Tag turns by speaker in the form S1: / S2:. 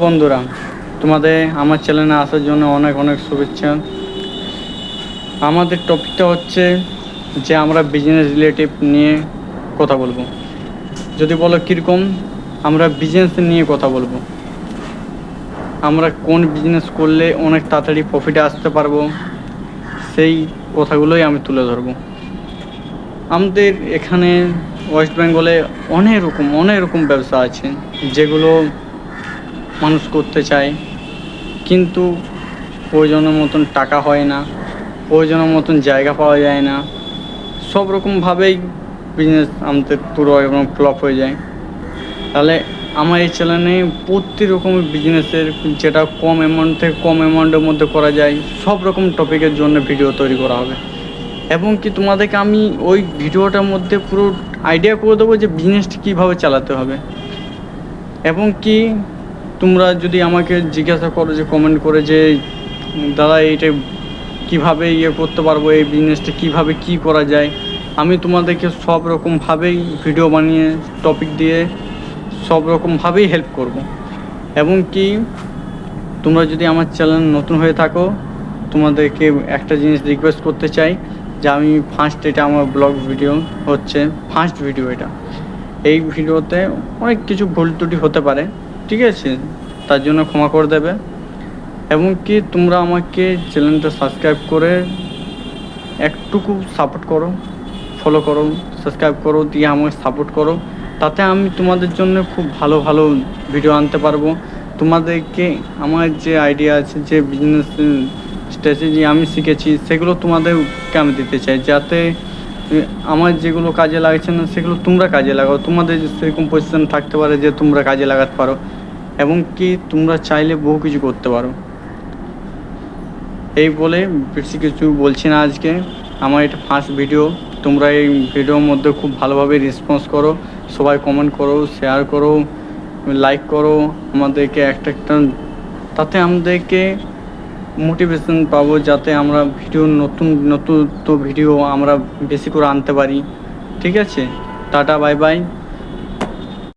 S1: বন্ধুরা, তোমাদের আমার চ্যানেলে আসার জন্য অনেক অনেক শুভেচ্ছা। আমাদের টপিকটা হচ্ছে যে আমরা বিজনেস রিলেটিভ নিয়ে কথা বলবো। যদি বলো কীরকম, আমরা বিজনেস নিয়ে কথা বলবো। আমরা কোন বিজনেস করলে অনেক তাড়াতাড়ি প্রফিটে আসতে পারবো, সেই কথাগুলোই আমি তুলে ধরবো। আমাদের এখানে ওয়েস্ট বেঙ্গলে অনেক রকম ব্যবসা আছে যেগুলো মানুষ করতে চায়, কিন্তু প্রয়োজনের মতন টাকা হয় না, প্রয়োজনের মতন জায়গা পাওয়া যায় না। সব রকমভাবেই বিজনেস আমাদের পুরো এবং ফ্লপ হয়ে যায়। তাহলে আমার এই চ্যানেলে প্রতি রকমের বিজনেসের, যেটা কম অ্যামাউন্ট থেকে কম অ্যামাউন্টের মধ্যে করা যায়, সব রকম টপিকের জন্য ভিডিও তৈরি করা হবে। এবং কি তোমাদেরকে আমি ওই ভিডিওটার মধ্যে পুরো আইডিয়া করে দেবো যে বিজনেসটা কীভাবে চালাতে হবে। এবং কি তোমরা যদি আমাকে জিজ্ঞাসা করো, যে কমেন্ট করে, যে দাদা এইটা কীভাবে করতে পারবো, এই বিজনেসটা কীভাবে কী করা যায়, আমি তোমাদেরকে সব রকমভাবেই ভিডিও বানিয়ে টপিক দিয়ে সব রকমভাবেই হেল্প করব। এবং কি তোমরা যদি আমার চ্যানেল নতুন হয়ে থাকো, তোমাদেরকে একটা জিনিস রিকোয়েস্ট করতে চাই, যে আমি এটা আমার ব্লগ ভিডিও হচ্ছে ফার্স্ট ভিডিও। এই ভিডিওতে অনেক কিছু ভুল ত্রুটি হতে পারে, ঠিক আছে? তার জন্য ক্ষমা করে দেবে। এবং কি তোমরা আমাকে চ্যানেলটা সাবস্ক্রাইব করে একটুকু সাপোর্ট করো, ফলো করো, সাবস্ক্রাইব করো, দিয়ে আমাকে সাপোর্ট করো। তাতে আমি তোমাদের জন্য খুব ভালো ভালো ভিডিও আনতে পারবো। তোমাদেরকে আমার যে আইডিয়া আছে, যে বিজনেস স্ট্র্যাটেজি আমি শিখেছি, সেগুলো তোমাদেরকে আমি দিতে চাই, যাতে আমার যেগুলো কাজে লাগছে না সেগুলো তোমরা কাজে লাগাও। তোমাদের সেরকম পজিশন থাকতে পারে যে তোমরা কাজে লাগাতে পারো, এবং কি তোমরা চাইলে বহু কিছু করতে পারো। এই বলে বেশি কিছু বলছি না আজকে। আমার এটা ফার্স্ট ভিডিও। তোমরা এই ভিডিওর মধ্যে খুব ভালোভাবে রেসপন্স করো, সবাই কমেন্ট করো, শেয়ার করো, লাইক করো আমাদেরকে একটা, তাতে আমাদেরকে মোটিভেশন পাবো, যাতে আমরা নতুন ভিডিও আমরা বেশি করে আনতে পারি। ঠিক আছে, টাটা, বাই বাই।